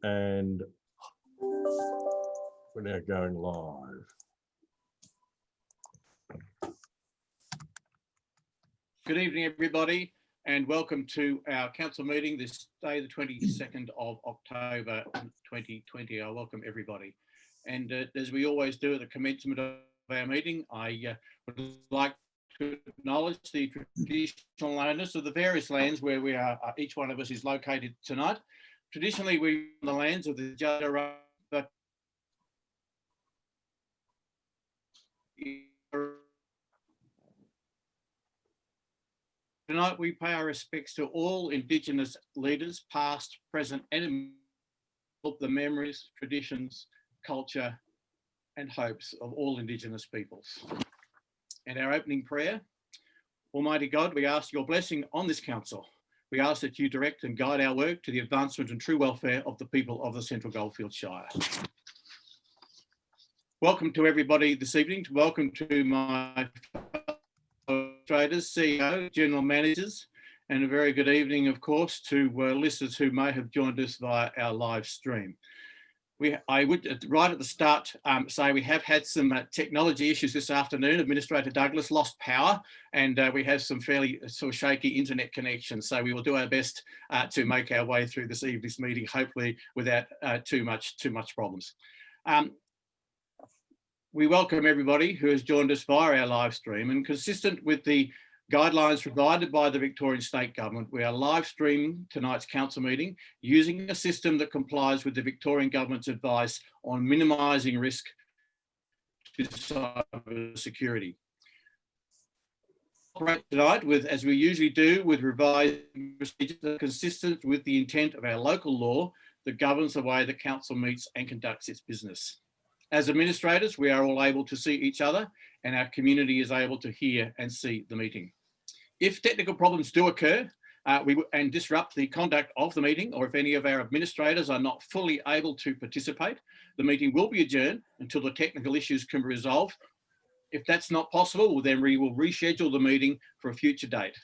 And we're now going live. Good evening, everybody, and welcome to our council meeting this day, the 22nd of October 2020. I welcome everybody. And as we always do at the commencement of our meeting, I would like to acknowledge the traditional owners of the various lands where we are, each one of us is located tonight. Traditionally, we're on the lands of the Jada, but tonight we pay our respects to all Indigenous leaders, past, present, and the memories, traditions, culture, and hopes of all Indigenous peoples. And our opening prayer: Almighty God, we ask your blessing on this council. We ask that you direct and guide our work to the advancement and true welfare of the people of the Central Goldfields Shire. Welcome to everybody this evening. Welcome to my traders, CEO, general managers, and a very good evening, of course, to listeners who may have joined us via our live stream. I would, right at the start, say we have had some technology issues this afternoon. Administrator Douglas lost power, and we have some fairly sort of shaky internet connections. So we will do our best to make our way through this evening's meeting, hopefully without too much problems. We welcome everybody who has joined us via our live stream, and consistent with the guidelines provided by the Victorian State Government, we are live streaming tonight's council meeting using a system that complies with the Victorian Government's advice on minimising risk to cyber security. Operate tonight with, as we usually do, with revised procedures that are consistent with the intent of our local law that governs the way the council meets and conducts its business. As administrators, we are all able to see each other, and our community is able to hear and see the meeting. If technical problems do occur and disrupt the conduct of the meeting, or if any of our administrators are not fully able to participate, the meeting will be adjourned until the technical issues can be resolved. If that's not possible, well, then we will reschedule the meeting for a future date.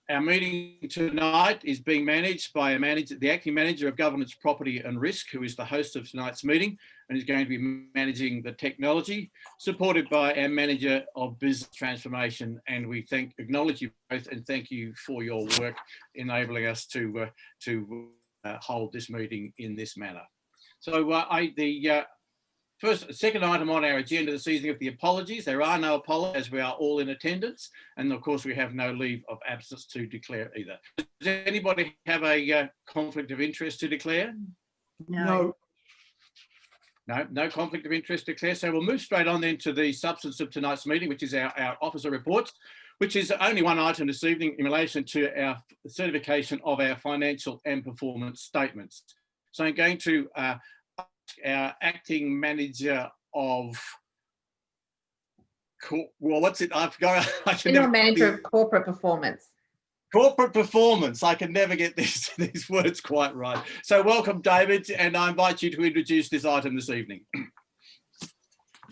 Our meeting tonight is being managed by the Acting Manager of Governance, Property and Risk, who is the host of tonight's meeting and is going to be managing the technology, supported by our Manager of Business Transformation. And we acknowledge you both and thank you for your work enabling us to hold this meeting in this manner. So second item on our agenda this evening of the apologies. There are no apologies as we are all in attendance, and of course we have no leave of absence to declare either. Does anybody have a conflict of interest to declare? No. No conflict of interest to declare. So we'll move straight on then to the substance of tonight's meeting, which is our officer reports, which is only one item this evening in relation to our certification of our financial and performance statements. So I'm going to our acting manager of, well, what's it? I've got. General manager of corporate performance. Corporate performance. I can never get these words quite right. So welcome, David, and I invite you to introduce this item this evening.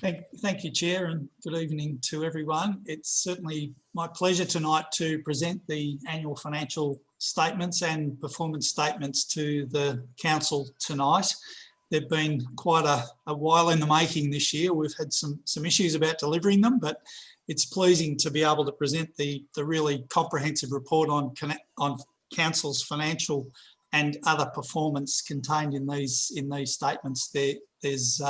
Thank you, Chair, and good evening to everyone. It's certainly my pleasure tonight to present the annual financial statements and performance statements to the council tonight. They've been quite a while in the making this year. We've had some issues about delivering them, but it's pleasing to be able to present the really comprehensive report on council's financial and other performance contained in these statements. There's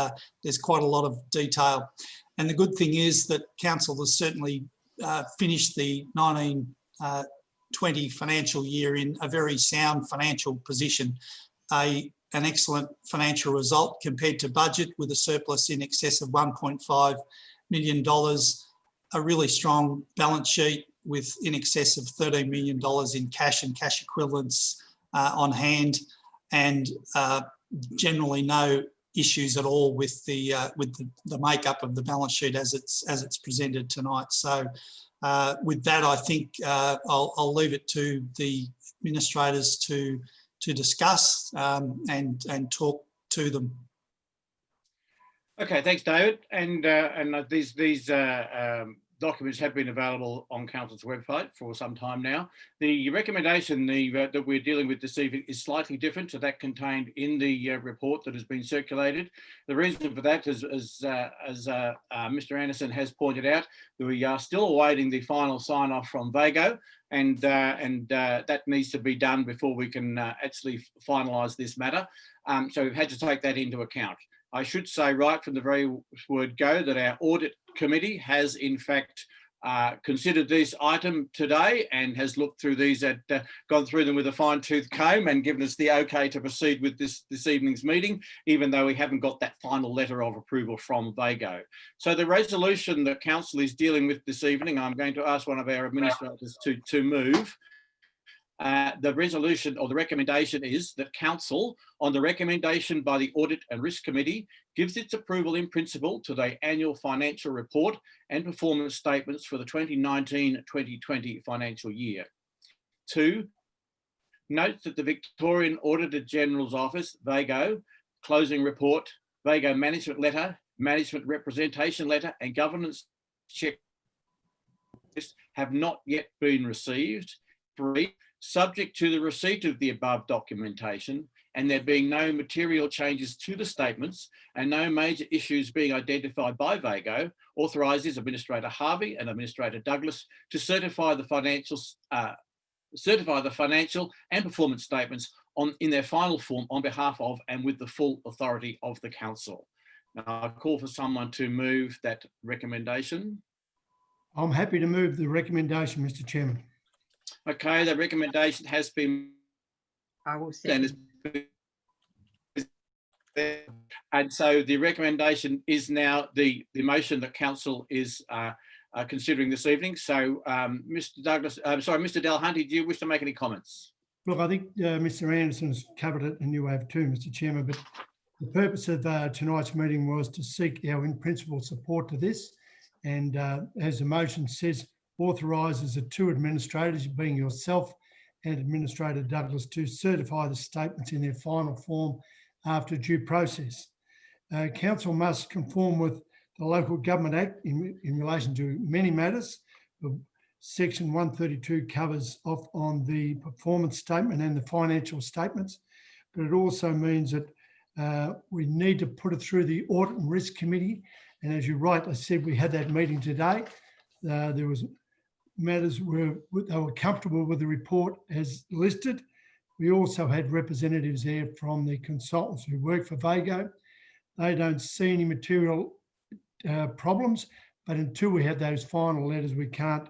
quite a lot of detail, and the good thing is that council has certainly finished the 1920 financial year in a very sound financial position. An excellent financial result compared to budget, with a surplus in excess of $1.5 million, a really strong balance sheet with in excess of $13 million in cash and cash equivalents on hand, and generally no issues at all with the makeup of the balance sheet as it's presented tonight. So with that, I think I'll leave it to the administrators to discuss and talk to them. Okay, thanks, David. And these documents have been available on Council's website for some time now. The recommendation that we're dealing with this evening is slightly different to that contained in the report that has been circulated. The reason for that is, as Mr. Anderson has pointed out, we are still awaiting the final sign-off from Vago, and that needs to be done before we can actually finalise this matter. So we've had to take that into account. I should say right from the very word go that our audit committee has in fact considered this item today and has looked through these, gone through them with a fine-tooth comb and given us the okay to proceed with this evening's meeting, even though we haven't got that final letter of approval from Vago. So the resolution that Council is dealing with this evening, I'm going to ask one of our administrators to move. The resolution or the recommendation is that Council, on the recommendation by the Audit and Risk Committee, gives its approval in principle to the annual financial report and performance statements for the 2019-2020 financial year. 2, notes that the Victorian Auditor General's Office, Vago, closing report, Vago management letter, management representation letter and governance check have not yet been received. 3, subject to the receipt of the above documentation and there being no material changes to the statements and no major issues being identified by Vago, authorises Administrator Harvey and Administrator Douglas to certify the financial and performance statements in their final form on behalf of and with the full authority of the Council. Now I call for someone to move that recommendation. I'm happy to move the recommendation, Mr. Chairman. Okay, the recommendation has been. I will second. And so the recommendation is now the motion that Council is considering this evening. So, Mr. Douglas, Mr. Delahunty, do you wish to make any comments? Look, I think Mr. Anderson's covered it, and you have too, Mr. Chairman. But the purpose of tonight's meeting was to seek our in-principle support to this, and as the motion says, authorises the 2 administrators, being yourself and Administrator Douglas, to certify the statements in their final form after due process. Council must conform with the Local Government Act in relation to many matters. Section 132 covers off on the performance statement and the financial statements, but it also means that we need to put it through the Audit and Risk Committee. And as you rightly said, we had that meeting today. There was matters where they were comfortable with the report as listed. We also had representatives there from the consultants who work for Vago. They don't see any material problems, but until we have those final letters, we can't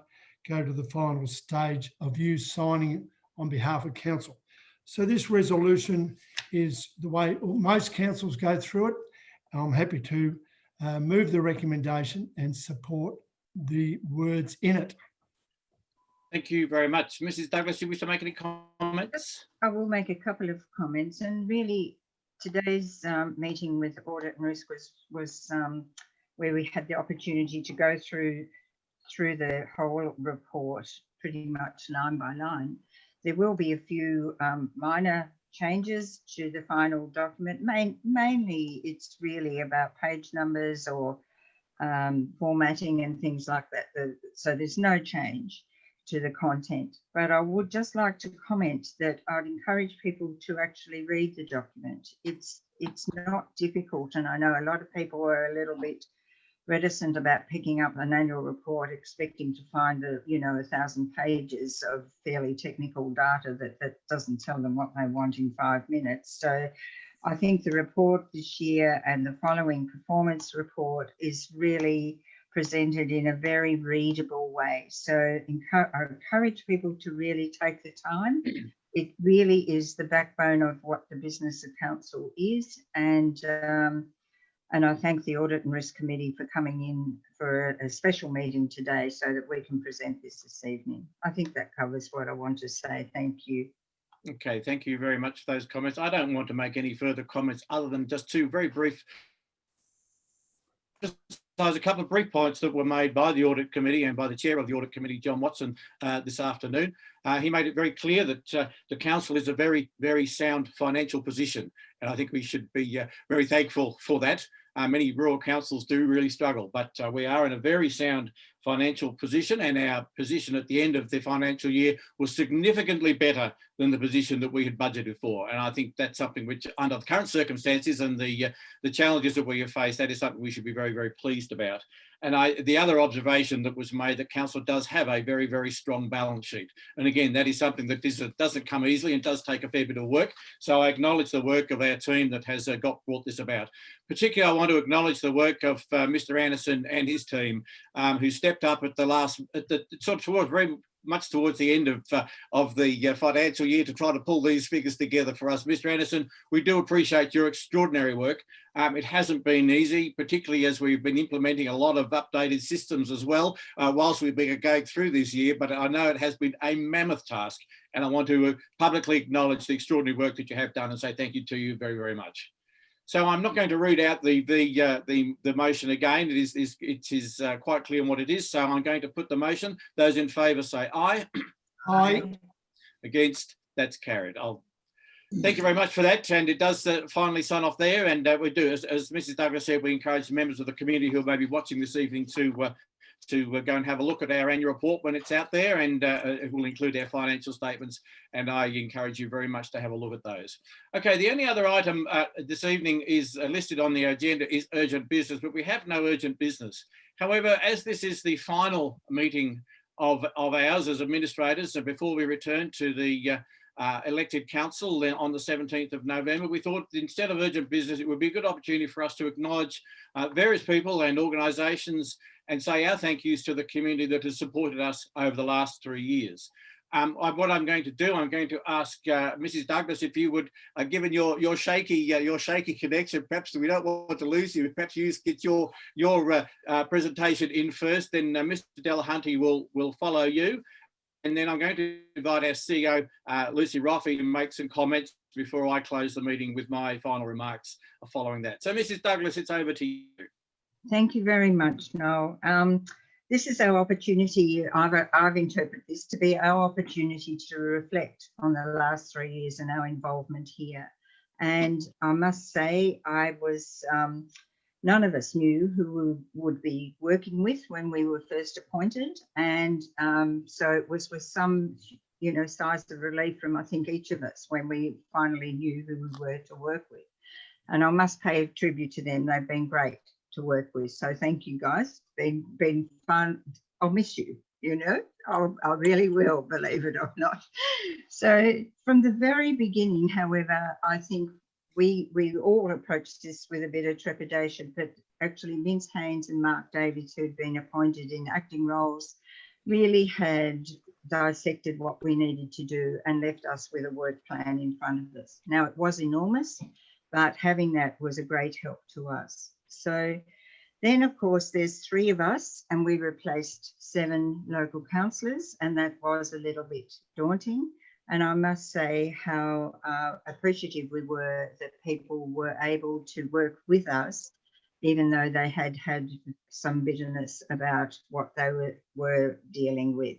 go to the final stage of you signing on behalf of Council. So this resolution is the way most councils go through it. I'm happy to move the recommendation and support the words in it. Thank you very much. Mrs. Douglas, do you wish to make any comments? I will make a couple of comments, and really today's meeting with Audit and Risk was where we had the opportunity to go through the whole report pretty much line by line. There will be a few minor changes to the final document. Mainly it's really about page numbers or formatting and things like that. So there's no change to the content, but I would just like to comment that I'd encourage people to actually read the document. It's not difficult, and I know a lot of people are a little bit reticent about picking up an annual report expecting to find 1,000 pages of fairly technical data that doesn't tell them what they want in 5 minutes. So I think the report this year and the following performance report is really presented in a very readable way. So I encourage people to really take the time. It really is the backbone of what the business of Council is. And I thank the Audit and Risk Committee for coming in for a special meeting today so that we can present this evening. I think that covers what I want to say. Thank you. Okay, thank you very much for those comments. I don't want to make any further comments other than just 2 very brief. There's a couple of brief points that were made by the Audit Committee and by the Chair of the Audit Committee, John Watson, this afternoon. He made it very clear that the Council is a very, very sound financial position, and I think we should be very thankful for that. Many rural councils do really struggle, but we are in a very sound financial position, and our position at the end of the financial year was significantly better than the position that we had budgeted for. And I think that's something which, under the current circumstances and the challenges that we have faced, that is something we should be very, very pleased about. And the other observation that was made, that council does have a very, very strong balance sheet. And again, that is something that doesn't come easily and does take a fair bit of work. So I acknowledge the work of our team that has brought this about. Particularly, I want to acknowledge the work of Mr. Anderson and his team, who stepped up at very much towards the end of the financial year to try to pull these figures together for us. Mr. Anderson, we do appreciate your extraordinary work. It hasn't been easy, particularly as we've been implementing a lot of updated systems as well, whilst we've been going through this year, but I know it has been a mammoth task, and I want to publicly acknowledge the extraordinary work that you have done and say thank you to you very, very much. So I'm not going to read out the motion again. It is quite clear what it is. So I'm going to put the motion. Those in favour say aye. Aye. Against, that's carried. Thank you very much for that. And it does finally sign off there. And we do, as Mrs. Douglas said, we encourage members of the community who may be watching this evening to go and have a look at our annual report when it's out there, and it will include our financial statements, and I encourage you very much to have a look at those. Okay, the only other item this evening is listed on the agenda is urgent business, but we have no urgent business. However, as this is the final meeting of ours as administrators, so before we return to the elected council on the 17th of November, we thought instead of urgent business, it would be a good opportunity for us to acknowledge various people and organisations and say our thank yous to the community that has supported us over the last 3 years. What I'm going to do, I'm going to ask Mrs. Douglas if you would, given your shaky connection, perhaps we don't want to lose you. Perhaps you get your presentation in first, then Mr. Delahunty will follow you, and then I'm going to invite our CEO Lucy Roffey to make some comments before I close the meeting with my final remarks following that. So, Mrs. Douglas, it's over to you. Thank you very much, Noel. This is our opportunity. I've interpreted this to be our opportunity to reflect on the last 3 years and our involvement here. And I must say, none of us knew who we would be working with when we were first appointed. And so it was with some, sighs of relief from, I think, each of us when we finally knew who we were to work with. And I must pay tribute to them. They've been great to work with. So thank you, guys. Been fun. I'll miss you, I really will, believe it or not. So from the very beginning, however, I think we all approached this with a bit of trepidation, but actually Vince Haynes and Mark Davies, who'd been appointed in acting roles, really had dissected what we needed to do and left us with a work plan in front of us. Now, it was enormous, but having that was a great help to us. So then, of course, there's 3 of us, and we replaced 7 local councillors, and that was a little bit daunting. And I must say how appreciative we were that people were able to work with us, even though they had some bitterness about what they were dealing with.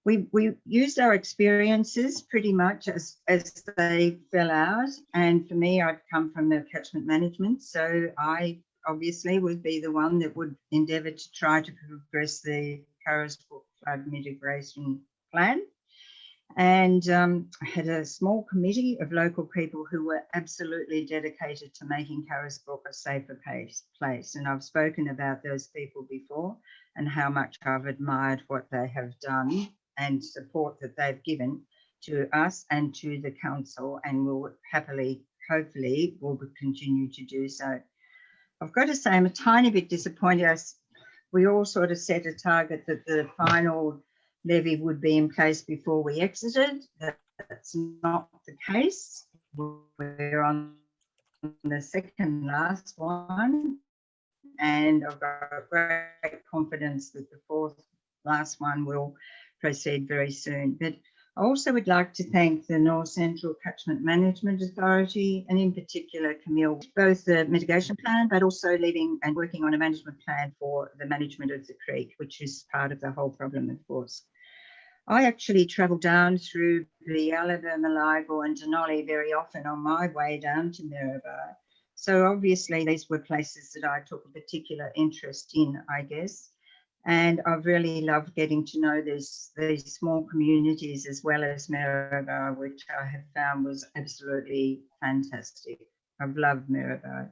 We used our experiences pretty much as they fell out. And for me, I'd come from the catchment management. So I obviously would be the one that would endeavour to try to progress the Carisbrook flood mitigation plan. And I had a small committee of local people who were absolutely dedicated to making Carisbrook a safer place. And I've spoken about those people before and how much I've admired what they have done and support that they've given to us and to the council, and will happily, hopefully, will continue to do so. I've got to say I'm a tiny bit disappointed. We all sort of set a target that the final levy would be in place before we exited. That's not the case. We're on the second last one, and I've got great confidence that the fourth last one will proceed very soon. But I also would like to thank the North Central Catchment Management Authority, and in particular Camille, both the mitigation plan, but also leading and working on a management plan for the management of the creek, which is part of the whole problem, of course. I actually travel down through the Oliver, Malago and Denali very often on my way down to Maryborough, So obviously these were places that I took a particular interest in, I guess. And I've really loved getting to know these small communities as well as Maryborough, which I have found was absolutely fantastic. I've loved Maryborough.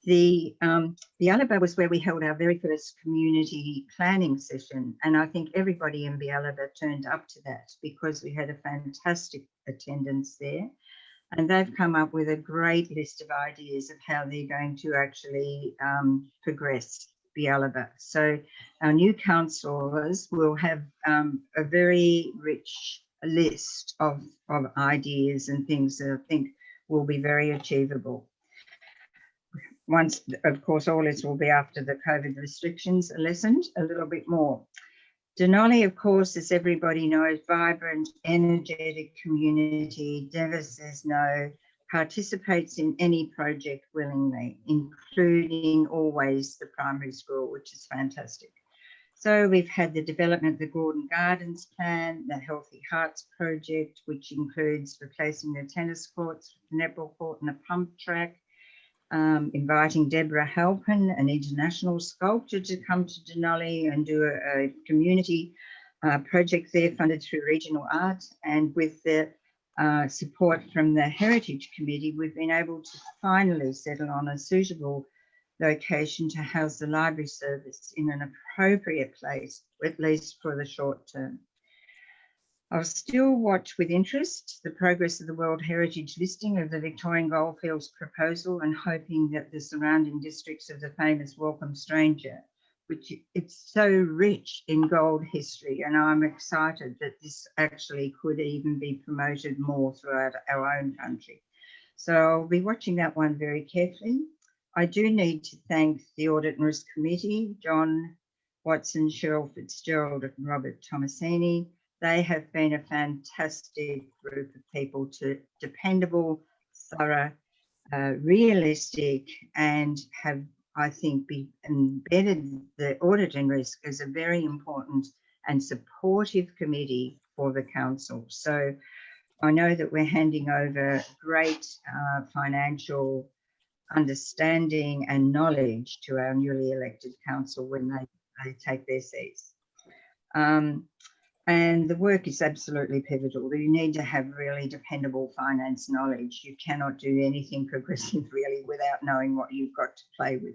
The Bialaba was where we held our very first community planning session. And I think everybody in Bialaba turned up to that because we had a fantastic attendance there. And they've come up with a great list of ideas of how they're going to actually progress Bialaba. So our new councillors will have a very rich list of ideas and things that I think will be very achievable. Once, of course, all this will be after the COVID restrictions are lessened a little bit more. Denali, of course, as everybody knows, vibrant, energetic community, never says no, participates in any project willingly, including always the primary school, which is fantastic. So we've had the development of the Gordon Gardens plan, the Healthy Hearts project, which includes replacing the tennis courts, netball court and a pump track, inviting Deborah Halpin, an international sculptor, to come to Denali and do a community project there funded through regional art. And with the support from the Heritage Committee, we've been able to finally settle on a suitable location to house the library service in an appropriate place, at least for the short term. I'll still watch with interest the progress of the World Heritage listing of the Victorian Goldfields proposal and hoping that the surrounding districts of the famous Welcome Stranger, which it's so rich in gold history, and I'm excited that this actually could even be promoted more throughout our own country. So I'll be watching that one very carefully. I do need to thank the Audit and Risk Committee, John Watson, Cheryl Fitzgerald and Robert Tomasini. They have been a fantastic group of people, to dependable, thorough, realistic, and have, I think, embedded the audit and risk as a very important and supportive committee for the council. So I know that we're handing over great financial understanding and knowledge to our newly elected council when they take their seats. And the work is absolutely pivotal. You need to have really dependable finance knowledge. You cannot do anything progressive really without knowing what you've got to play with.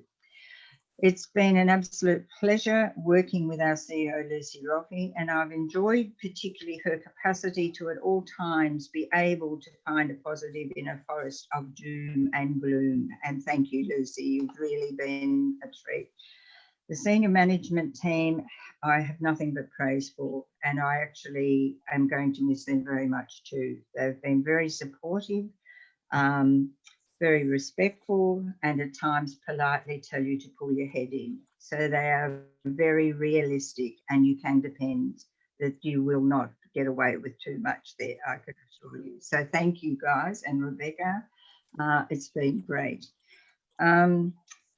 It's been an absolute pleasure working with our CEO, Lucy Roffey, and I've enjoyed particularly her capacity to at all times be able to find a positive in a forest of doom and gloom. And thank you, Lucy, you've really been a treat. The senior management team, I have nothing but praise for, and I actually am going to miss them very much too. They've been very supportive, very respectful, and at times politely tell you to pull your head in. So they are very realistic, and you can depend that you will not get away with too much there, I can assure you. So thank you guys, and Rebecca, it's been great.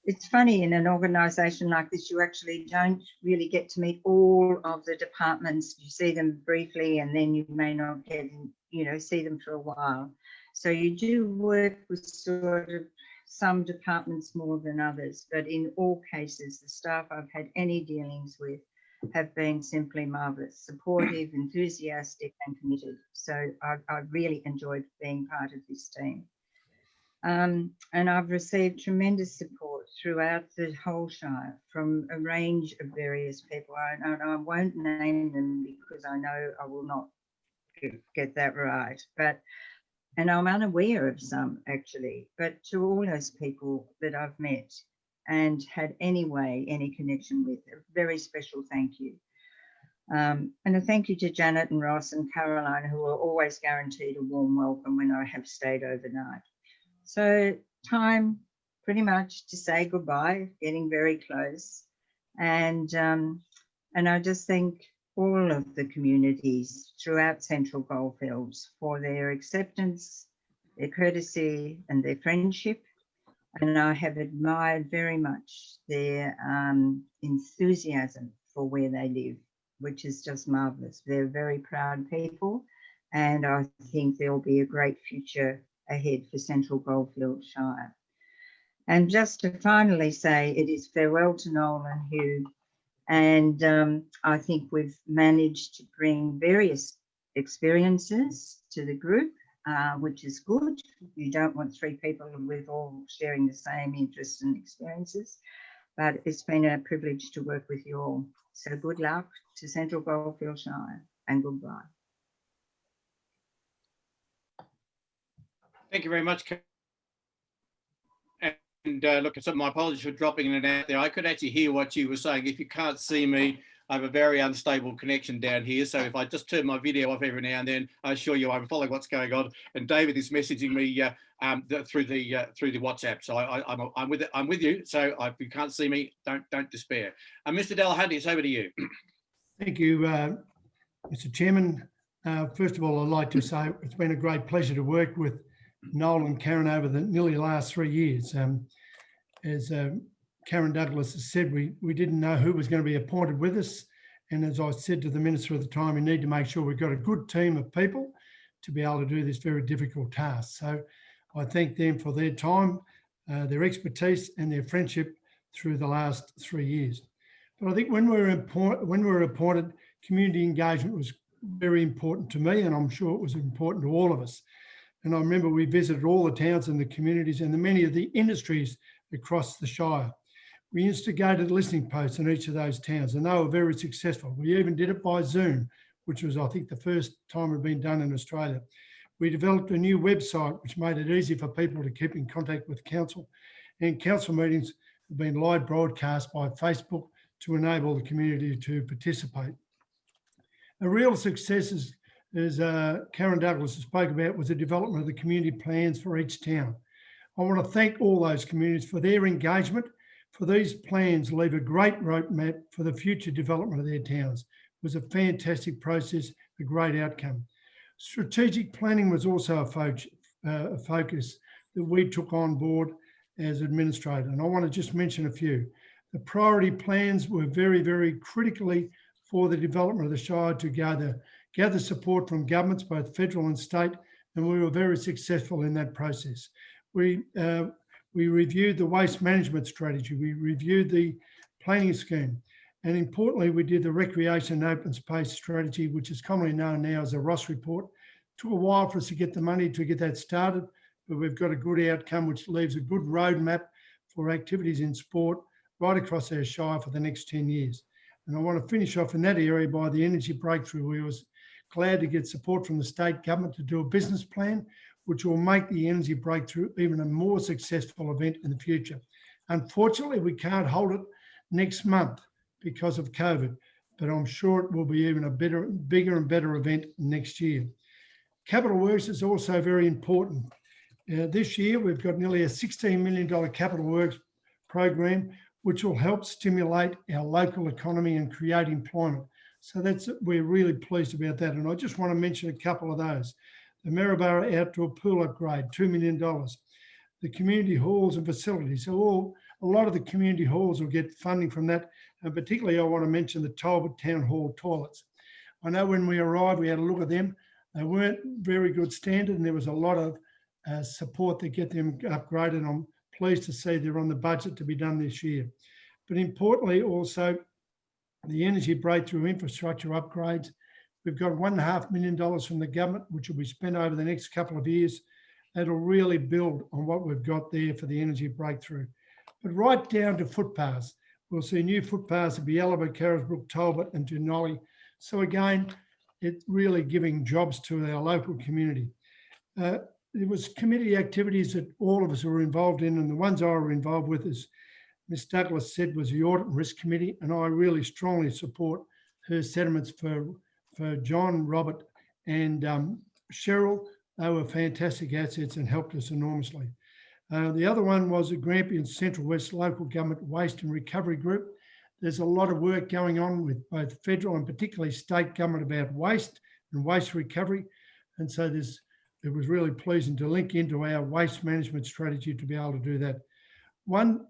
It's funny, in an organisation like this, you actually don't really get to meet all of the departments. You see them briefly and then you may not get, see them for a while. So you do work with sort of some departments more than others, but in all cases, the staff I've had any dealings with have been simply marvellous, supportive, enthusiastic and committed. So I really enjoyed being part of this team. And I've received tremendous support throughout the whole Shire from a range of various people. I won't name them because I know I will not get that right, and I'm unaware of some actually, but to all those people that I've met and had any connection with, a very special thank you. And a thank you to Janet and Ross and Caroline, who are always guaranteed a warm welcome when I have stayed overnight. So time pretty much to say goodbye, getting very close. And I just thank all of the communities throughout Central Goldfields for their acceptance, their courtesy and their friendship. And I have admired very much their enthusiasm for where they live, which is just marvellous. They're very proud people, and I think there'll be a great future ahead for Central Goldfields Shire. And just to finally say, it is farewell to Noel and Hugh. And I think we've managed to bring various experiences to the group, which is good. You don't want three people with all sharing the same interests and experiences, but it's been a privilege to work with you all. So good luck to Central Goldfield Shire and goodbye. Thank you very much. And look, so my apologies for dropping it out there. I could actually hear what you were saying. If you can't see me, I have a very unstable connection down here. So if I just turn my video off every now and then, I assure you I'm following what's going on. And David is messaging me through the WhatsApp. So I'm with you. So if you can't see me, don't despair. Mr. Delahunty, it's over to you. Thank you, Mr. Chairman. First of all, I'd like to say it's been a great pleasure to work with Noel and Karen over the nearly last 3 years. As Karen Douglas has said, we didn't know who was going to be appointed with us. And as I said to the Minister at the time, we need to make sure we've got a good team of people to be able to do this very difficult task. So I thank them for their time, their expertise and their friendship through the last 3 years. But I think when we were appointed, community engagement was very important to me, and I'm sure it was important to all of us. And I remember we visited all the towns and the communities and many of the industries across the Shire. We instigated listening posts in each of those towns, and they were very successful. We even did it by Zoom, which was, I think, the first time it had been done in Australia. We developed a new website, which made it easy for people to keep in contact with council. And council meetings have been live broadcast by Facebook to enable the community to participate. A real success, as Karen Douglas spoke about, was the development of the community plans for each town. I want to thank all those communities for their engagement, for these plans leave a great roadmap for the future development of their towns. It was a fantastic process, a great outcome. Strategic planning was also a focus that we took on board as administrator, and I want to just mention a few. The priority plans were very, very critically for the development of the Shire to gather support from governments, both federal and state, and we were very successful in that process. We reviewed the waste management strategy, we reviewed the planning scheme, and importantly, we did the recreation and open space strategy, which is commonly known now as a Ross report. It took a while for us to get the money to get that started, but we've got a good outcome, which leaves a good roadmap for activities in sport right across our Shire for the next 10 years. And I want to finish off in that area by the energy breakthrough. We was glad to get support from the state government to do a business plan, which will make the energy breakthrough even a more successful event in the future. Unfortunately, we can't hold it next month because of COVID, but I'm sure it will be even a bigger and better event next year. Capital Works is also very important. This year, we've got nearly a $16 million Capital Works program, which will help stimulate our local economy and create employment. So we're really pleased about that. And I just want to mention a couple of those. The Maryborough outdoor pool upgrade, $2 million. The community halls and facilities. So a lot of the community halls will get funding from that. And particularly I want to mention the Talbot Town Hall toilets. I know when we arrived, we had a look at them. They weren't very good standard, and there was a lot of support to get them upgraded. I'm pleased to see they're on the budget to be done this year. But importantly, also the energy breakthrough infrastructure upgrades. We've got $1.5 million from the government, which will be spent over the next couple of years. That'll really build on what we've got there for the energy breakthrough. But right down to footpaths. We'll see new footpaths at Bialaba, Carisbrook, Talbot and Denali. So again, it's really giving jobs to our local community. There was committee activities that all of us were involved in, and the ones I were involved with, as Ms Douglas said, was the Audit and Risk Committee, and I really strongly support her sentiments for John, Robert and Cheryl. They were fantastic assets and helped us enormously. The other one was the Grampian Central West Local Government Waste and Recovery Group. There's a lot of work going on with both federal and particularly state government about waste and waste recovery. And so it was really pleasing to link into our waste management strategy to be able to do that. One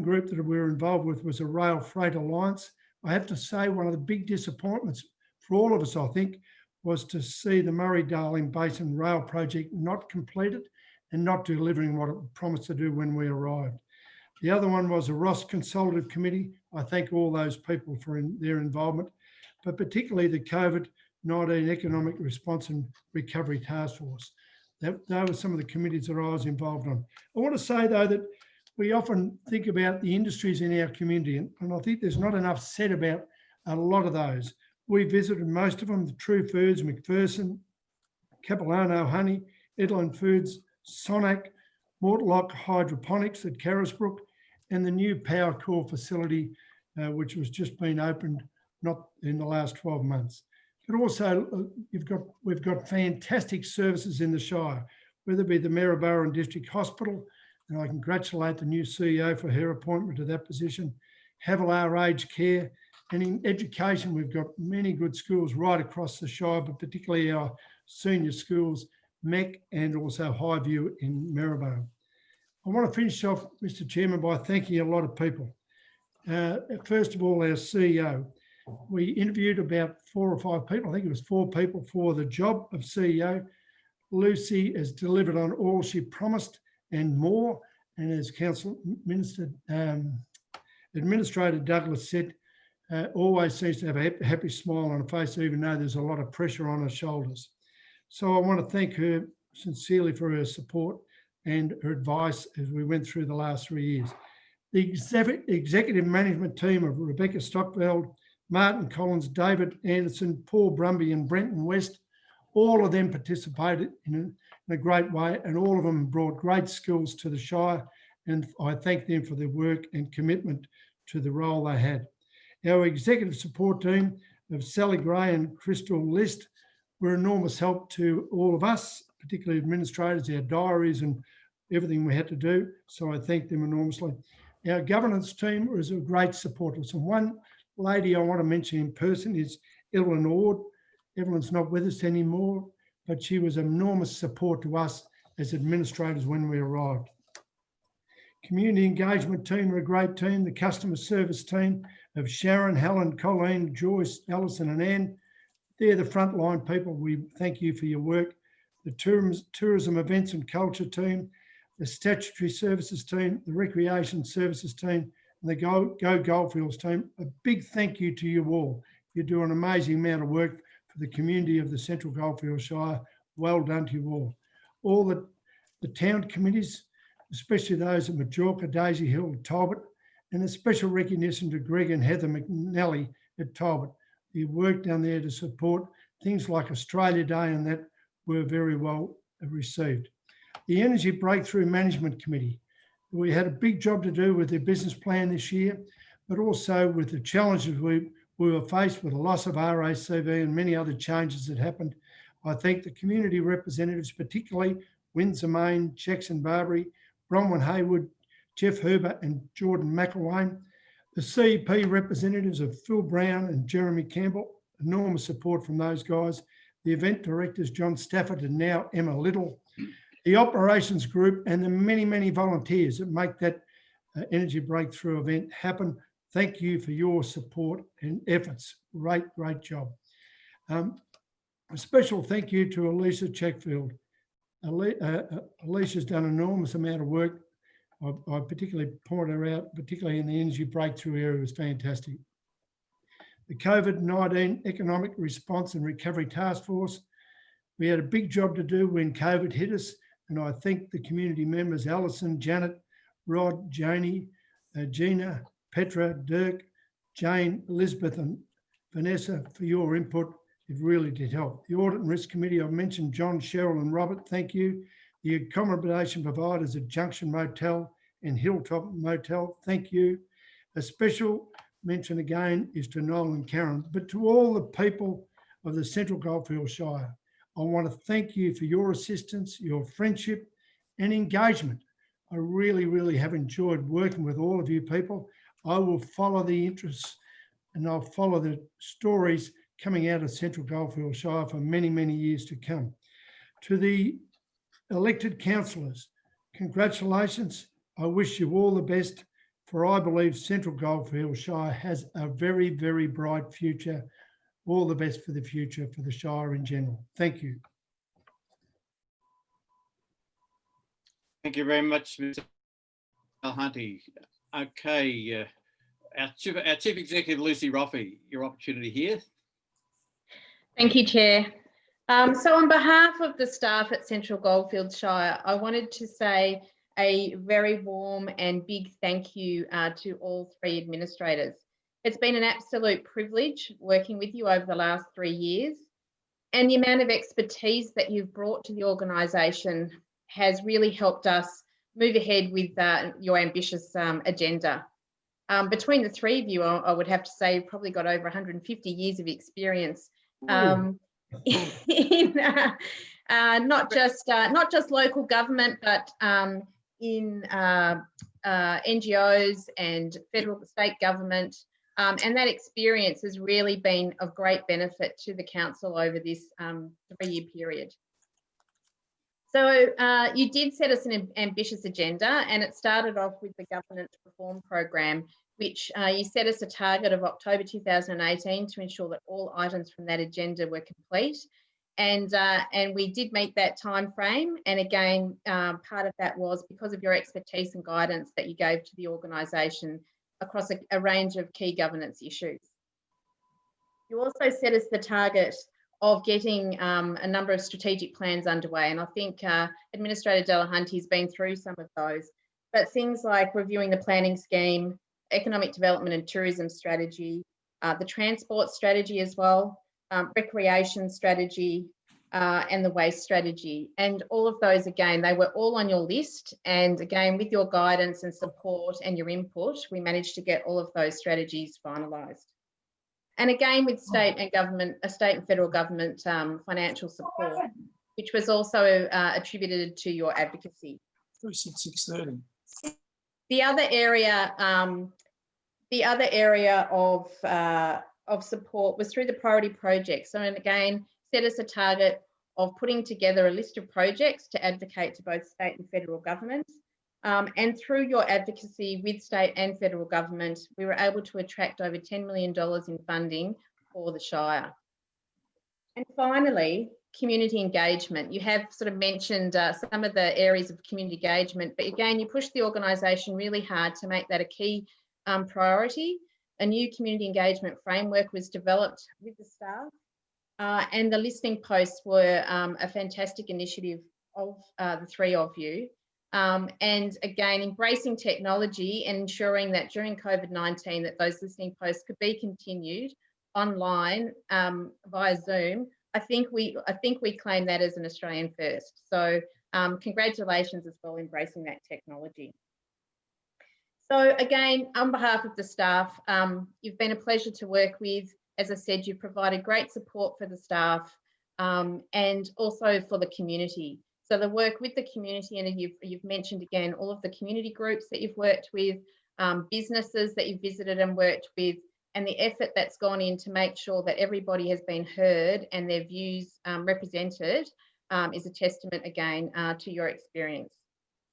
group that we were involved with was a Rail Freight Alliance. I have to say one of the big disappointments for all of us, I think, was to see the Murray-Darling Basin Rail project not completed and not delivering what it promised to do when we arrived. The other one was a Ross Consultative Committee. I thank all those people for their involvement, but particularly the COVID-19 Economic Response and Recovery Task Force. They were some of the committees that I was involved on. I want to say, though, that we often think about the industries in our community, and I think there's not enough said about a lot of those. We visited most of them, the True Foods, McPherson, Capilano Honey, Edlin Foods, Sonac, Mortlock Hydroponics at Carisbrook, and the new Power Core facility, which was just been opened not in the last 12 months. But also we've got fantastic services in the Shire, whether it be the Maryborough and District Hospital, and I congratulate the new CEO for her appointment to that position, Havilah Aged Care, and in education, we've got many good schools right across the Shire, but particularly our senior schools, MEC and also Highview in Maryborough. I want to finish off, Mr. Chairman, by thanking a lot of people. First of all, our CEO. We interviewed about 4 or 5 people. I think it was 4 people for the job of CEO. Lucy has delivered on all she promised and more. And as Council Minister, Administrator Douglas said, always seems to have a happy smile on her face, even though there's a lot of pressure on her shoulders. So I want to thank her sincerely for her support and her advice as we went through the last 3 years. The executive management team of Rebecca Stockveld, Martin Collins, David Anderson, Paul Brumby and Brenton West, all of them participated in a great way, and all of them brought great skills to the Shire, and I thank them for their work and commitment to the role they had. Our executive support team of Sally Gray and Crystal List were enormous help to all of us, particularly administrators, our diaries and everything we had to do. So I thank them enormously. Our governance team was a great support. So one lady I want to mention in person is Evelyn Ord. Evelyn's not with us anymore, but she was enormous support to us as administrators when we arrived. Community engagement team were a great team. The customer service team of Sharon, Helen, Colleen, Joyce, Alison and Anne. They're the frontline people. We thank you for your work. The tourism events and culture team, the statutory services team, the recreation services team, and the Go Goldfields team. A big thank you to you all. You do an amazing amount of work for the community of the Central Goldfields Shire. Well done to you all. All the town committees, especially those at Majorca, Daisy Hill, Talbot, and a special recognition to Greg and Heather McNally at Talbot. The work down there to support things like Australia Day and that were very well received. The Energy Breakthrough Management Committee. We had a big job to do with their business plan this year, but also with the challenges we were faced with the loss of RACV and many other changes that happened. I thank the community representatives, particularly Windsor Main, Jackson Barbary, Bronwyn Haywood, Jeff Herbert and Jordan McElwain. The CEP representatives of Phil Brown and Jeremy Campbell, enormous support from those guys. The event directors, John Stafford and now Emma Little. The operations group and the many, many volunteers that make that Energy Breakthrough event happen. Thank you for your support and efforts. Great, great job. A special thank you to Elisa Checkfield. Alicia's done an enormous amount of work. I particularly point her out, particularly in the Energy Breakthrough area, was fantastic. The COVID-19 Economic Response and Recovery Task Force. We had a big job to do when COVID hit us, and I thank the community members, Alison, Janet, Rod, Janie, Gina, Petra, Dirk, Jane, Elizabeth and Vanessa for your input. It really did help. The Audit and Risk Committee, I've mentioned John, Cheryl and Robert, thank you. The accommodation providers at Junction Motel and Hilltop Motel, thank you. A special mention again is to Noel and Karen, but to all the people of the Central Goldfields Shire, I want to thank you for your assistance, your friendship and engagement. I really, really have enjoyed working with all of you people. I will follow the interests and I'll follow the stories coming out of Central Goldfields Shire for many, many years to come. To the elected councillors, congratulations. I wish you all the best, for I believe Central Goldfields Shire has a very, very bright future. All the best for the future for the Shire in general. Thank you. Thank you very much, Mr. Harvey. Okay, our Chief Executive, Lucy Roffey, your opportunity here. Thank you, Chair. So on behalf of the staff at Central Goldfields Shire, I wanted to say a very warm and big thank you to all three administrators. It's been an absolute privilege working with you over the last 3 years, and the amount of expertise that you've brought to the organisation has really helped us move ahead with your ambitious agenda. Between the three of you, I would have to say you've probably got over 150 years of experience in not just local government, but in NGOs and federal state government. And that experience has really been of great benefit to the council over this 3-year period. So you did set us an ambitious agenda, and it started off with the governance reform program, which you set us a target of October 2018 to ensure that all items from that agenda were complete. And we did meet that time frame. And again, part of that was because of your expertise and guidance that you gave to the organisation across a range of key governance issues. You also set us the target of getting a number of strategic plans underway. And I think Administrator Delahunty has been through some of those, but things like reviewing the planning scheme, economic development and tourism strategy, the transport strategy as well, recreation strategy, and the waste strategy. And all of those, again, they were all on your list. And again, with your guidance and support and your input, we managed to get all of those strategies finalised. And again, with state and federal government financial support, which was also attributed to your advocacy. 6:30. The other area of support was through the priority projects. So, and again, set us a target of putting together a list of projects to advocate to both state and federal governments. And through your advocacy with state and federal government, we were able to attract over $10 million in funding for the Shire. And finally, community engagement. You have sort of mentioned some of the areas of community engagement, but again, you pushed the organisation really hard to make that a key priority. A new community engagement framework was developed with the staff, and the listening posts were a fantastic initiative of the three of you. And again, embracing technology and ensuring that during COVID-19 that those listening posts could be continued online via Zoom. I think we claim that as an Australian first. So congratulations as well, embracing that technology. So again, on behalf of the staff, you've been a pleasure to work with. As I said, you've provided great support for the staff and also for the community. So the work with the community, and you've mentioned again all of the community groups that you've worked with, businesses that you've visited and worked with, and the effort that's gone in to make sure that everybody has been heard and their views represented is a testament again to your experience.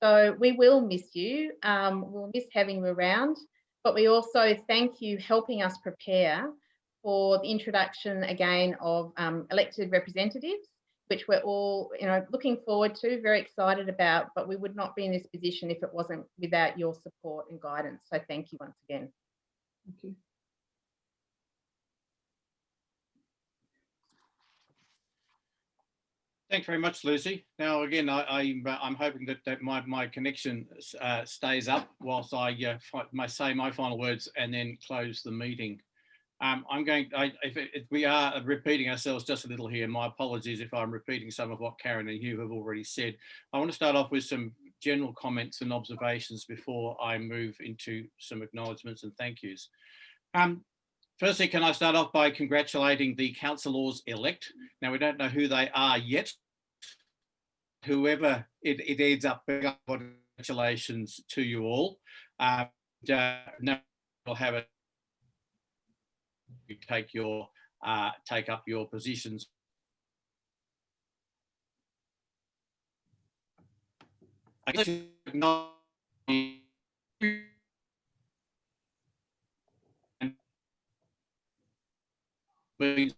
So we will miss you, we'll miss having you around, but we also thank you helping us prepare for the introduction again of elected representatives, which we're all looking forward to, very excited about, but we would not be in this position if it wasn't without your support and guidance. So thank you once again. Thank you. Thanks very much, Lucy. Now, again, I'm hoping that my connection stays up whilst I say my final words and then close the meeting. We are repeating ourselves just a little here. My apologies if I'm repeating some of what Karen and Hugh have already said. I want to start off with some general comments and observations before I move into some acknowledgements and thank yous. Firstly, can I start off by congratulating the councillors-elect? Now, we don't know who they are yet. Whoever it ends up being, congratulations to you all. Now we'll have it. You take up your positions. I guess I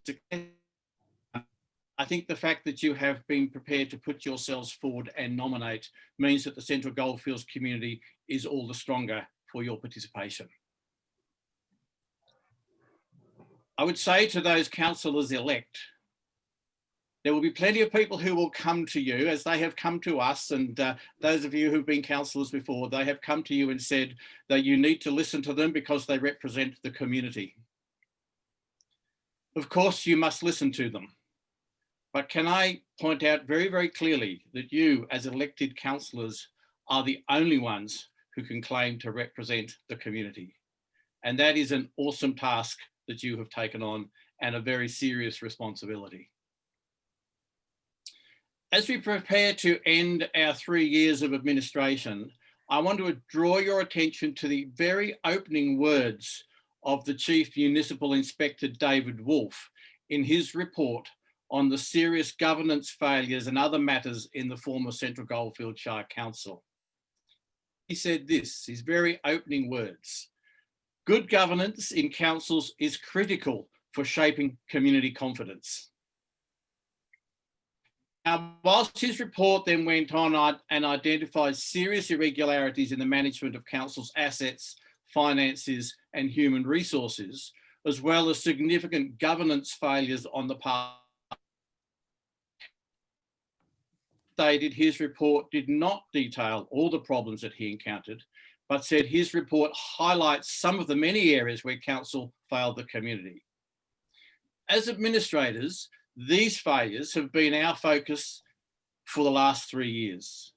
think the fact that you have been prepared to put yourselves forward and nominate means that the Central Goldfields community is all the stronger for your participation. I would say to those councillors-elect, there will be plenty of people who will come to you, as they have come to us, and those of you who've been councillors before, they have come to you and said that you need to listen to them because they represent the community. Of course, you must listen to them. But can I point out very, very clearly that you, as elected councillors, are the only ones who can claim to represent the community. And that is an awesome task that you have taken on, and a very serious responsibility. As we prepare to end our 3 years of administration, I want to draw your attention to the very opening words of the Chief Municipal Inspector, David Wolfe, in his report on the serious governance failures and other matters in the former Central Goldfields Shire Council. He said this, his very opening words: "Good governance in councils is critical for shaping community confidence." Now, whilst his report then went on and identified serious irregularities in the management of council's assets, finances and human resources, as well as significant governance failures on the part, stated his report did not detail all the problems that he encountered, but said his report highlights some of the many areas where council failed the community. As administrators, these failures have been our focus for the last 3 years.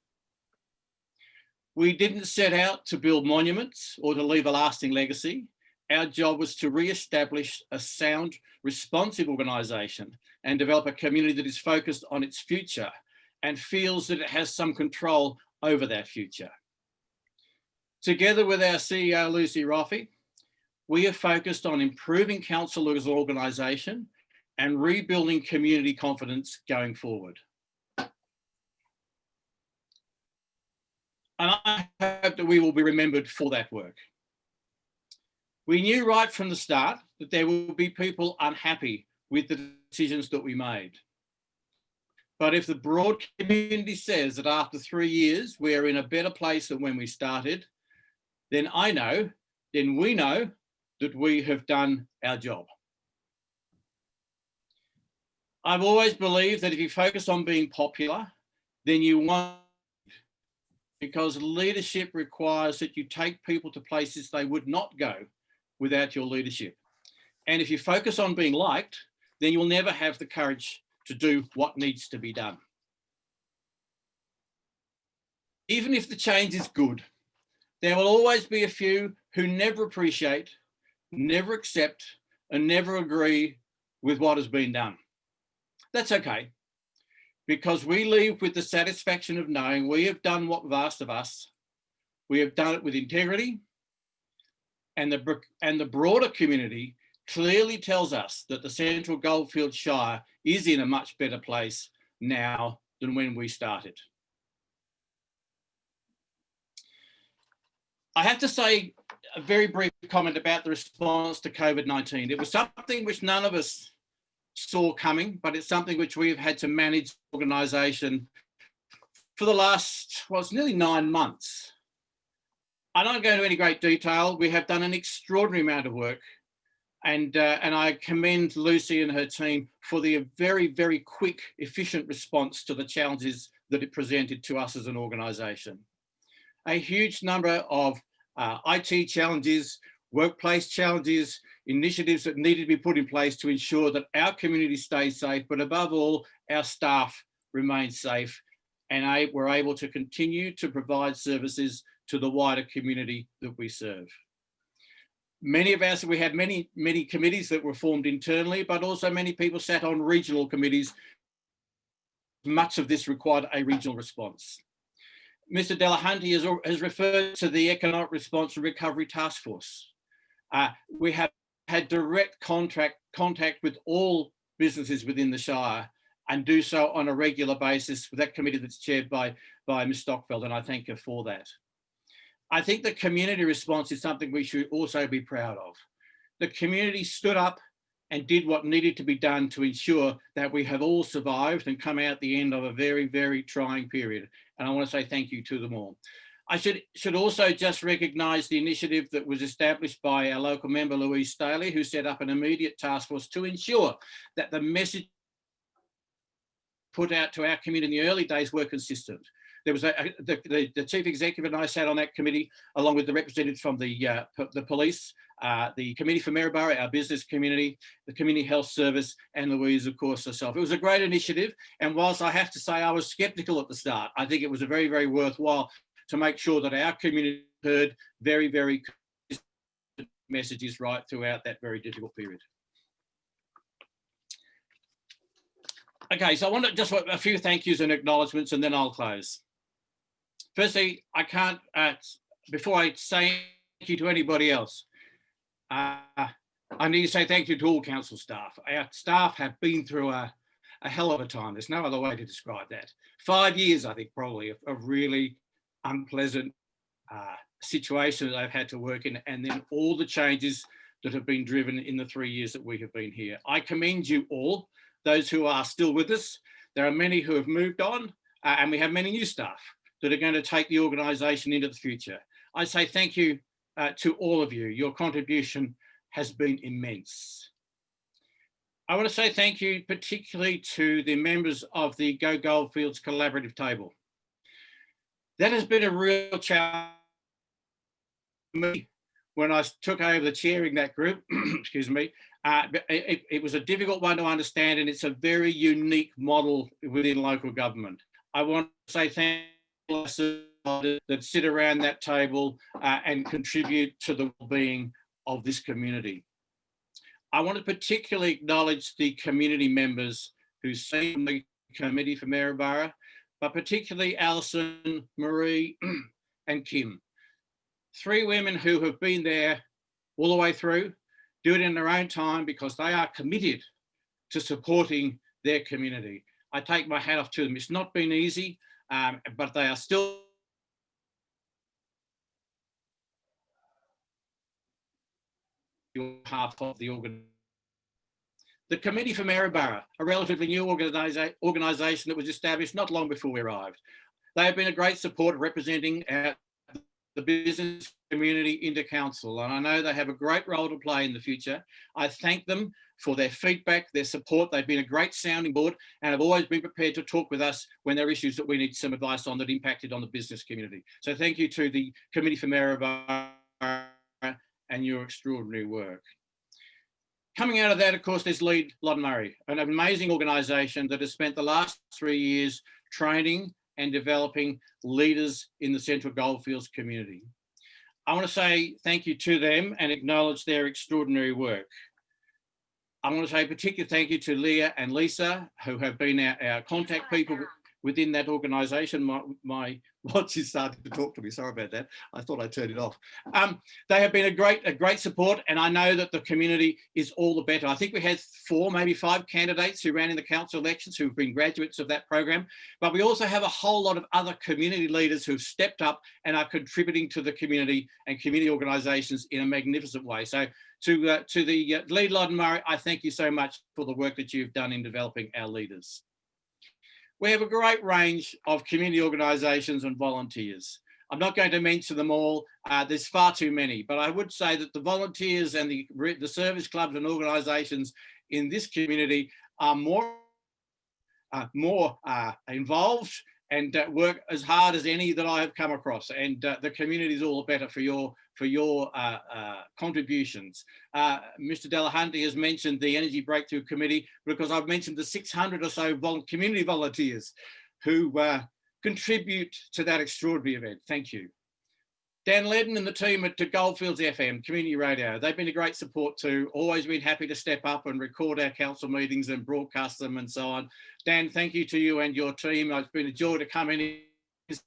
We didn't set out to build monuments or to leave a lasting legacy. Our job was to re-establish a sound, responsive organisation and develop a community that is focused on its future and feels that it has some control over that future. Together with our CEO, Lucy Roffey, we have focused on improving council as an organisation and rebuilding community confidence going forward. And I hope that we will be remembered for that work. We knew right from the start that there will be people unhappy with the decisions that we made. But if the broad community says that after 3 years, we are in a better place than when we started, then we know that we have done our job. I've always believed that if you focus on being popular, then you won't, because leadership requires that you take people to places they would not go without your leadership. And if you focus on being liked, then you'll never have the courage to do what needs to be done. Even if the change is good, there will always be a few who never appreciate, never accept, and never agree with what has been done. That's okay, because we leave with the satisfaction of knowing we have done what was asked of us. We have done it with integrity, and the broader community clearly tells us that the Central Goldfields Shire is in a much better place now than when we started. I have to say a very brief comment about the response to COVID-19. It was something which none of us saw coming, but it's something which we've had to manage the organisation for the last, well, it's nearly 9 months. I don't go into any great detail. We have done an extraordinary amount of work, and I commend Lucy and her team for the very, very quick, efficient response to the challenges that it presented to us as an organisation. A huge number of IT challenges, workplace challenges, initiatives that needed to be put in place to ensure that our community stays safe, but above all, our staff remain safe and we're able to continue to provide services to the wider community that we serve. Many of us, we had many committees that were formed internally, but also many people sat on regional committees. Much of this required a regional response. Mr. Delahunty has referred to the Economic Response and Recovery Task Force. We have had direct contact with all businesses within the Shire and do so on a regular basis with that committee that's chaired by Ms. Stockfeld, and I thank her for that. I think the community response is something we should also be proud of. The community stood up and did what needed to be done to ensure that we have all survived and come out the end of a very, very trying period. And I want to say thank you to them all. I should also just recognise the initiative that was established by our local member, Louise Staley, who set up an immediate task force to ensure that the message put out to our community in the early days were consistent. There was the chief executive and I sat on that committee, along with the representatives from the police, the committee for Maryborough, our business community, the community health service, and Louise, of course, herself. It was a great initiative. And whilst I have to say I was sceptical at the start, I think it was a very, very worthwhile to make sure that our community heard very, very consistent messages right throughout that very difficult period. Okay, so I want to just a few thank yous and acknowledgements, and then I'll close. Firstly, I can't, before I say thank you to anybody else, I need to say thank you to all council staff. Our staff have been through a hell of a time. There's no other way to describe that. 5 years, I think, probably, of really unpleasant situation that they've had to work in, and then all the changes that have been driven in the 3 years that we have been here. I commend you all, those who are still with us. There are many who have moved on, and we have many new staff that are going to take the organisation into the future. I say thank you to all of you. Your contribution has been immense. I want to say thank you particularly to the members of the Go Goldfields Collaborative Table. That has been a real challenge for me when I took over the chairing that group, excuse me. It was a difficult one to understand, and it's a very unique model within local government. I want to say thank you that sit around that table and contribute to the well-being of this community. I want to particularly acknowledge the community members who sit on the committee for Maryborough, but particularly Alison, Marie and Kim. 3 women who have been there all the way through, do it in their own time because they are committed to supporting their community. I take my hat off to them. It's not been easy, but they are still half of the organisation. The Committee for Maryborough, a relatively new organisation that was established not long before we arrived. They have been a great support representing the business community into council, and I know they have a great role to play in the future. I thank them for their feedback, their support. They've been a great sounding board and have always been prepared to talk with us when there are issues that we need some advice on that impacted on the business community. So thank you to the Committee for Maryborough and your extraordinary work. Coming out of that, of course, there's Lead Loddon Murray, an amazing organisation that has spent the last 3 years training and developing leaders in the Central Goldfields community. I want to say thank you to them and acknowledge their extraordinary work. I want to say a particular thank you to Leah and Lisa, who have been our contact people within that organisation. My watch is starting to talk to me. Sorry about that. I thought I turned it off. They have been a great support, and I know that the community is all the better. I think we had 4, maybe 5 candidates who ran in the council elections who've been graduates of that program, but we also have a whole lot of other community leaders who've stepped up and are contributing to the community and community organisations in a magnificent way. So to the Lead Loddon Murray, I thank you so much for the work that you've done in developing our leaders. We have a great range of community organisations and volunteers. I'm not going to mention them all. There's far too many, but I would say that the volunteers and the service clubs and organisations in this community are more involved and work as hard as any that I have come across. And the community is all the better for your contributions. Mr. Delahunty has mentioned the Energy Breakthrough Committee because I've mentioned the 600 or so community volunteers who contribute to that extraordinary event. Thank you. Dan Ledden and the team at Goldfields FM, Community Radio, they've been a great support too, always been happy to step up and record our council meetings and broadcast them and so on. Dan, thank you to you and your team. It's been a joy to come in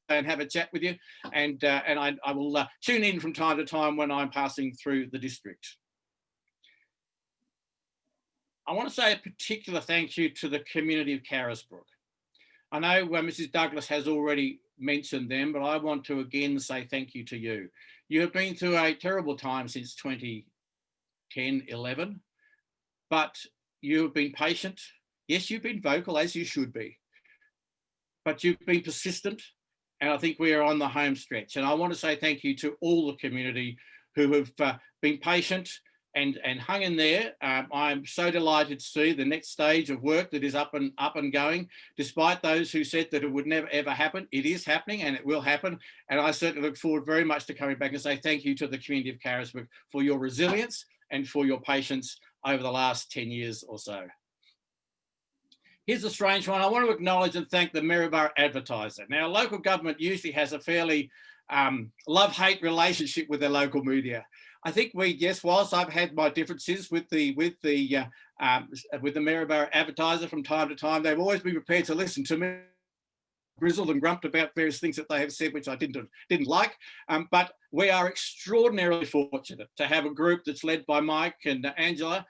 and have a chat with you, and I will tune in from time to time when I'm passing through the district. I want to say a particular thank you to the community of Carisbrook. I know Mrs. Douglas has already mentioned them, but I want to again say thank you to you. You have been through a terrible time since 2010, 11, but you have been patient. Yes, you've been vocal, as you should be, but you've been persistent And I think we are on the home stretch. And I want to say thank you to all the community who have been patient and hung in there. I'm so delighted to see the next stage of work that is up and going, despite those who said that it would never ever happen. It is happening and it will happen. And I certainly look forward very much to coming back and say thank you to the community of Carisbrook for your resilience and for your patience over the last 10 years or so. Here's a strange one. I want to acknowledge and thank the Maryborough Advertiser. Now, local government usually has a fairly love-hate relationship with their local media. I think yes, whilst I've had my differences with the Maryborough Advertiser from time to time, they've always been prepared to listen to me, grizzled and grumped about various things that they have said, which I didn't like. But we are extraordinarily fortunate to have a group that's led by Mike and Angela.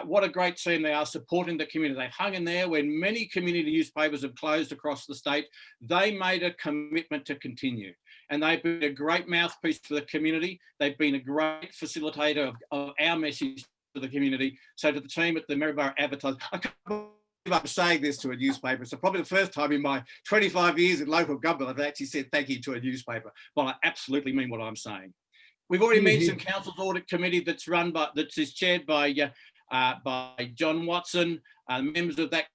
What a great team they are, supporting the community. They hung in there when many community newspapers have closed across the state. They made a commitment to continue. And they've been a great mouthpiece for the community. They've been a great facilitator of our message to the community. So to the team at the Maryborough Advertiser, I can't believe I'm saying this to a newspaper. So probably the first time in my 25 years in local government, I've actually said thank you to a newspaper. But I absolutely mean what I'm saying. We've already mentioned Council's Audit Committee that is chaired by John Watson, members of that,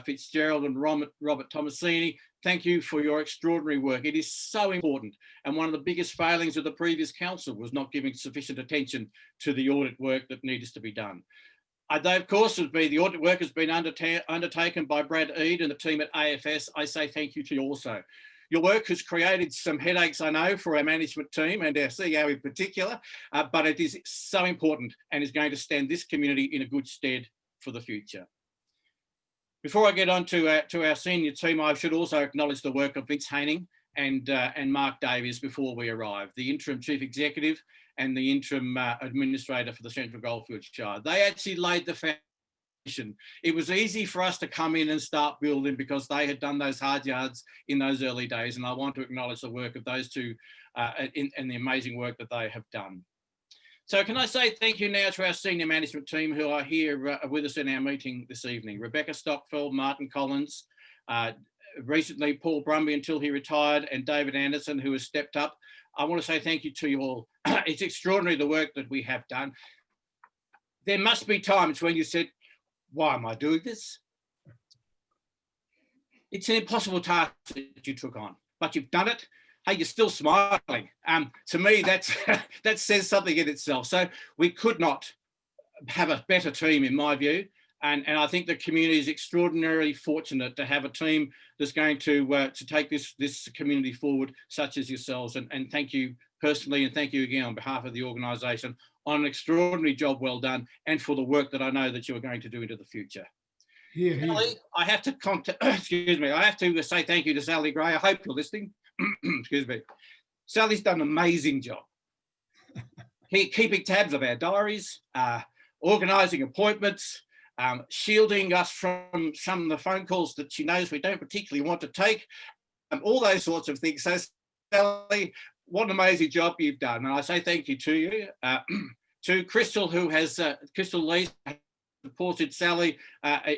Fitzgerald and Robert Tomasini. Thank you for your extraordinary work. It is so important. And one of the biggest failings of the previous council was not giving sufficient attention to the audit work that needs to be done. They, of course, the audit work has been undertaken by Brad Eade and the team at AFS. I say thank you to you also. Your work has created some headaches, I know, for our management team and our CEO in particular, but it is so important and is going to stand this community in a good stead for the future. Before I get on to our senior team, I should also acknowledge the work of Vince Haining and Mark Davies before we arrived, the interim chief executive and the interim administrator for the Central Goldfields Shire. They actually laid the foundation. It was easy for us to come in and start building because they had done those hard yards in those early days. And I want to acknowledge the work of those two and the amazing work that they have done. So can I say thank you now to our senior management team who are here with us in our meeting this evening. Rebecca Stockfeld, Martin Collins, recently Paul Brumby until he retired, and David Anderson, who has stepped up. I want to say thank you to you all. It's extraordinary the work that we have done. There must be times when you said, why am I doing this? It's an impossible task that you took on, but you've done it. Hey, you're still smiling. To me, that says something in itself. So we could not have a better team, in my view. And I think the community is extraordinarily fortunate to have a team that's going to take this community forward, such as yourselves. And thank you personally, and thank you again on behalf of the organisation on an extraordinary job well done, and for the work that I know that you are going to do into the future. Sally, I have to I have to say thank you to Sally Gray. I hope you're listening. Excuse me. Sally's done an amazing job. Keeping tabs of our diaries, organising appointments, shielding us from some of the phone calls that she knows we don't particularly want to take, all those sorts of things. So Sally, what an amazing job you've done. And I say thank you to you. To Crystal, who has, Crystal Lee, supported Sally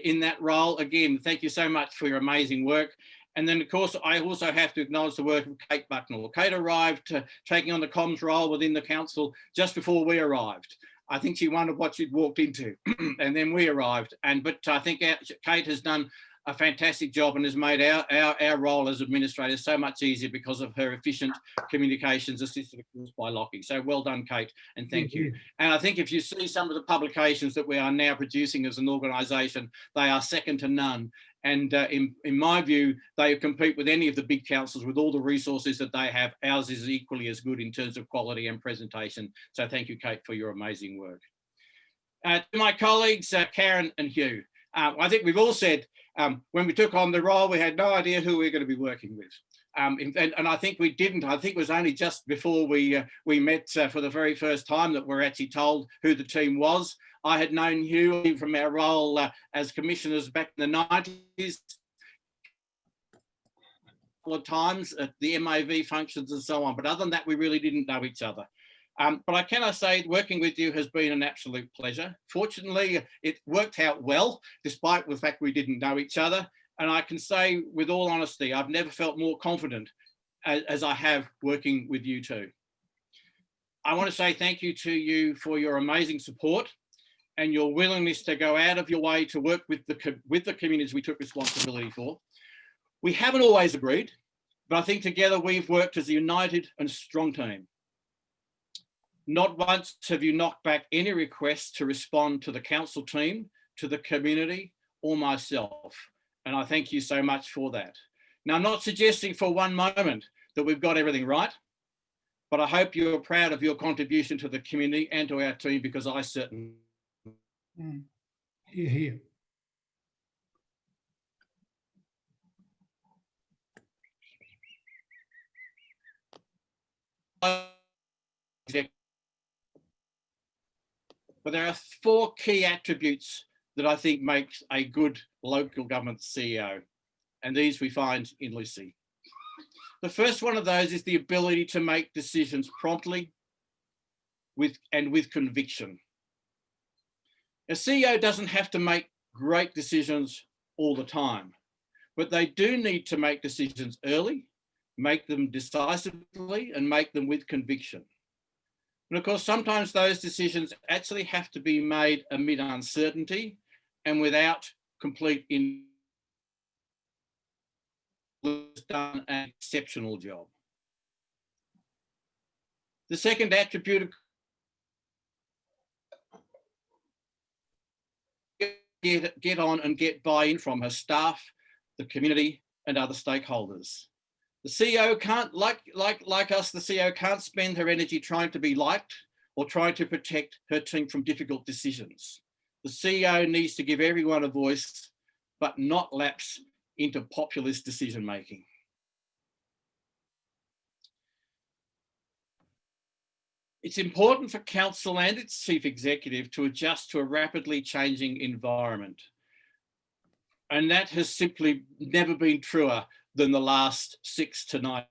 in that role. Again, thank you so much for your amazing work. And then, of course, I also have to acknowledge the work of Kate Bucknell. Kate arrived taking on the comms role within the council just before we arrived. I think she wondered what she'd walked into, and then we arrived. But I think Kate has done a fantastic job and has made our role as administrator so much easier because of her efficient communications assisted, of course, by Lockie. So well done, Kate, and thank you. And I think if you see some of the publications that we are now producing as an organisation, they are second to none. And in my view, they compete with any of the big councils with all the resources that they have. Ours is equally as good in terms of quality and presentation. So thank you, Kate, for your amazing work. To my colleagues, Karen and Hugh, I think we've all said when we took on the role, we had no idea who we were going to be working with. And I think we didn't. I think it was only just before we met for the very first time that we're actually told who the team was. I had known Hugh from our role as commissioners back in the 90s, a couple of times at the MAV functions and so on. But other than that, we really didn't know each other. But I cannot say working with you has been an absolute pleasure. Fortunately, it worked out well, despite the fact we didn't know each other. And I can say with all honesty, I've never felt more confident as I have working with you two. I want to say thank you to you for your amazing support and your willingness to go out of your way to work with the communities we took responsibility for. We haven't always agreed, but I think together we've worked as a united and strong team. Not once have you knocked back any requests to respond to the council team, to the community, or myself. And I thank you so much for that. Now, I'm not suggesting for one moment that we've got everything right, but I hope you're proud of your contribution to the community and to our team, because I certainly am. Hear, hear. But there are 4 key attributes that I think makes a good local government CEO. And these we find in Lucy. The first one of those is the ability to make decisions promptly with conviction. A CEO doesn't have to make great decisions all the time, but they do need to make decisions early, make them decisively, and make them with conviction. And of course, sometimes those decisions actually have to be made amid uncertainty and without complete done an exceptional job. The second attribute, get on and get buy-in from her staff, the community, and other stakeholders. The CEO can't, like us, the CEO can't spend her energy trying to be liked or trying to protect her team from difficult decisions. The CEO needs to give everyone a voice, but not lapse into populist decision-making. It's important for council and its chief executive to adjust to a rapidly changing environment. And that has simply never been truer than the last 6 to 9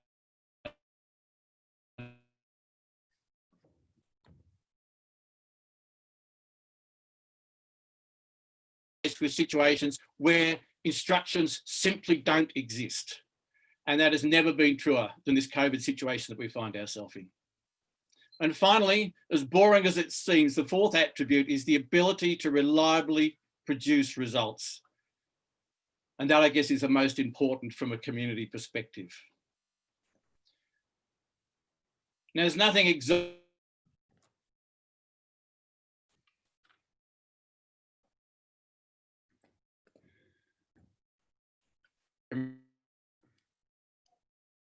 with situations where instructions simply don't exist. And that has never been truer than this COVID situation that we find ourselves in. And finally, as boring as it seems, the fourth attribute is the ability to reliably produce results. And that, I guess, is the most important from a community perspective. Now, there's nothing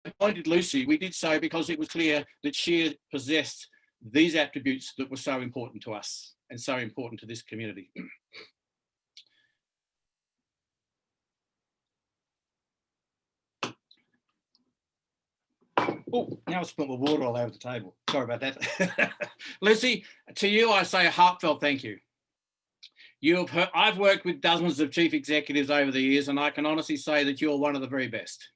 appointed Lucy, we did so because it was clear that she possessed these attributes that were so important to us and so important to this community. Oh, now I've spilled the water all over the table. Sorry about that. Lucy, to you, I say a heartfelt thank you. I've worked with dozens of chief executives over the years, and I can honestly say that you're one of the very best.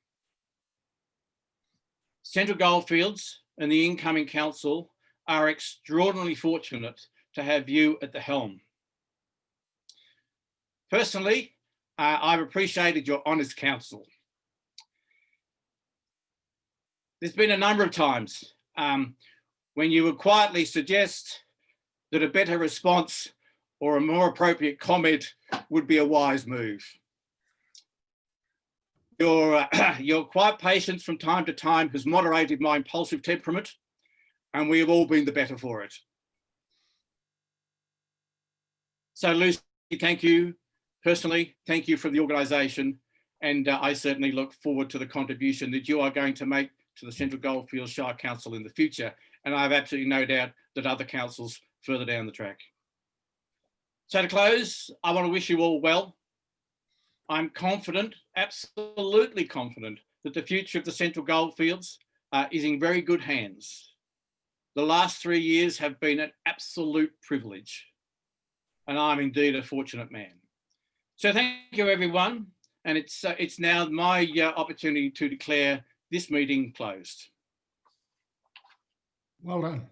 Central Goldfields and the incoming council are extraordinarily fortunate to have you at the helm. Personally, I've appreciated your honest counsel. There's been a number of times when you would quietly suggest that a better response or a more appropriate comment would be a wise move. Your quiet patience from time to time has moderated my impulsive temperament, and we have all been the better for it. So Lucy, thank you personally, thank you for the organisation, and I certainly look forward to the contribution that you are going to make to the Central Goldfields Shire Council in the future, and I have absolutely no doubt that other councils further down the track. So to close, I want to wish you all well. I'm confident, absolutely confident, that the future of the Central Goldfields is in very good hands. The last 3 years have been an absolute privilege, and I'm indeed a fortunate man. So thank you, everyone, and it's now my opportunity to declare this meeting closed. Well done.